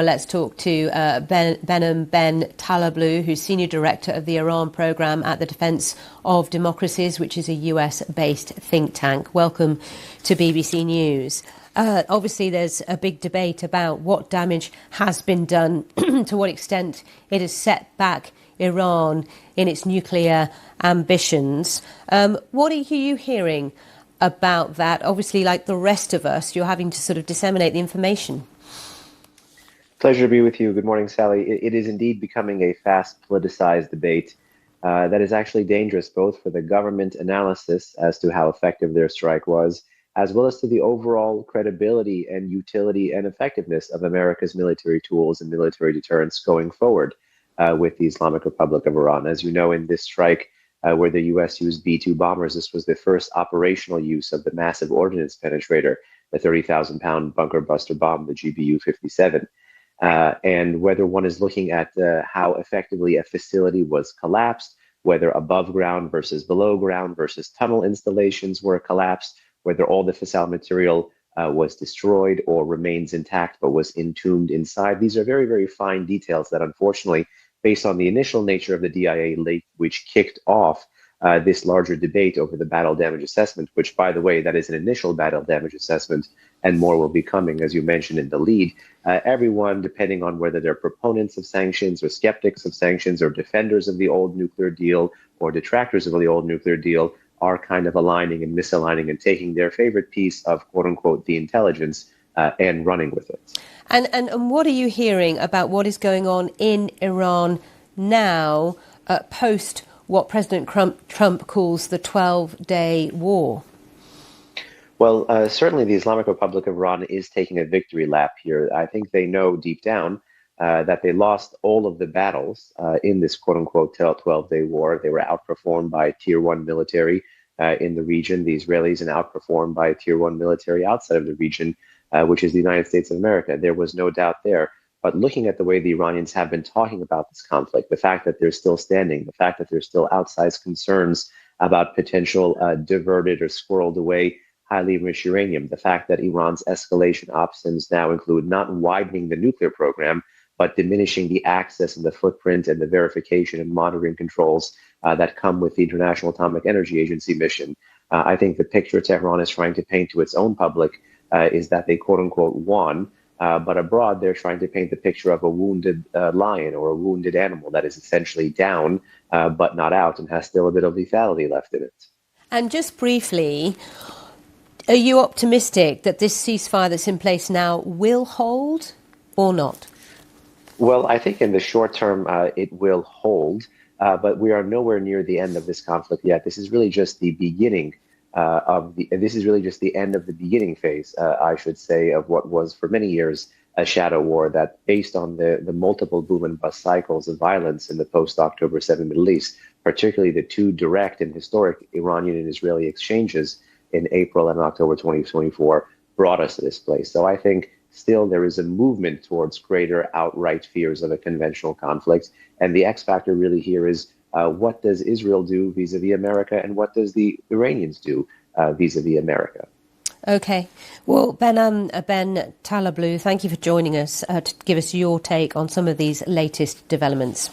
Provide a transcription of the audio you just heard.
Let's talk to Behnam Ben Taleblu, who's Senior Director of the Iran Programme at the Defence of Democracies, which is a US-based think tank. Welcome to BBC News. Obviously, there's a big debate about what damage has been done, to what extent it has set back Iran in its nuclear ambitions. What are you hearing about that? Obviously, like the rest of us, you're having to sort of disseminate the information. Pleasure to be with you. Good morning, Sally. It is indeed becoming a fast politicized debate that is actually dangerous both for the government analysis as to how effective their strike was, as well as to the overall credibility and utility and effectiveness of America's military tools and military deterrence going forward with the Islamic Republic of Iran. As you know, in this strike where the U.S. used B-2 bombers, this was the first operational use of the massive ordnance penetrator, the 30,000-pound bunker buster bomb, the GBU-57. And whether one is looking at how effectively a facility was collapsed, whether above ground versus below ground versus tunnel installations were collapsed, whether all the fissile material was destroyed or remains intact but was entombed inside. These are very, very fine details that, unfortunately, based on the initial nature of the DIA leak, which kicked off this larger debate over the battle damage assessment, which, by the way, that is an initial battle damage assessment, and more will be coming, as you mentioned in the lead. Everyone, depending on whether they're proponents of sanctions or skeptics of sanctions or defenders of the old nuclear deal or detractors of the old nuclear deal, are kind of aligning and misaligning and taking their favorite piece of, quote unquote, the intelligence and running with it. And what are you hearing about what is going on in Iran now, post what President Trump calls the 12-day war? Well, certainly the Islamic Republic of Iran is taking a victory lap here. I think they know deep down that they lost all of the battles in this quote-unquote 12-day war. They were outperformed by Tier 1 military in the region, the Israelis, and outperformed by Tier 1 military outside of the region, which is the United States of America. There was no doubt there. But looking at the way the Iranians have been talking about this conflict, the fact that they're still standing, the fact that there's still outsized concerns about potential diverted or squirreled away highly enriched uranium, the fact that Iran's escalation options now include not widening the nuclear program, but diminishing the access and the footprint and the verification and monitoring controls that come with the International Atomic Energy Agency mission. I think the picture Tehran is trying to paint to its own public is that they quote unquote won. But abroad, they're trying to paint the picture of a wounded lion or a wounded animal that is essentially down, but not out, and has still a bit of lethality left in it. And just briefly, are you optimistic that this ceasefire that's in place now will hold or not? Well, I think in the short term, it will hold, but we are nowhere near the end of this conflict yet. This is really just the beginning this is really just the end of the beginning phase, I should say, of what was for many years a shadow war that, based on the multiple boom and bust cycles of violence in the post-October 7 Middle East, particularly the two direct and historic Iranian and Israeli exchanges in April and October 2024, brought us to this place. So I think still there is a movement towards greater outright fears of a conventional conflict. And the X factor really here is, what does Israel do vis-a-vis America, and what does the Iranians do vis-a-vis America? Okay. Well, Behnam Ben Taleblu, thank you for joining us to give us your take on some of these latest developments.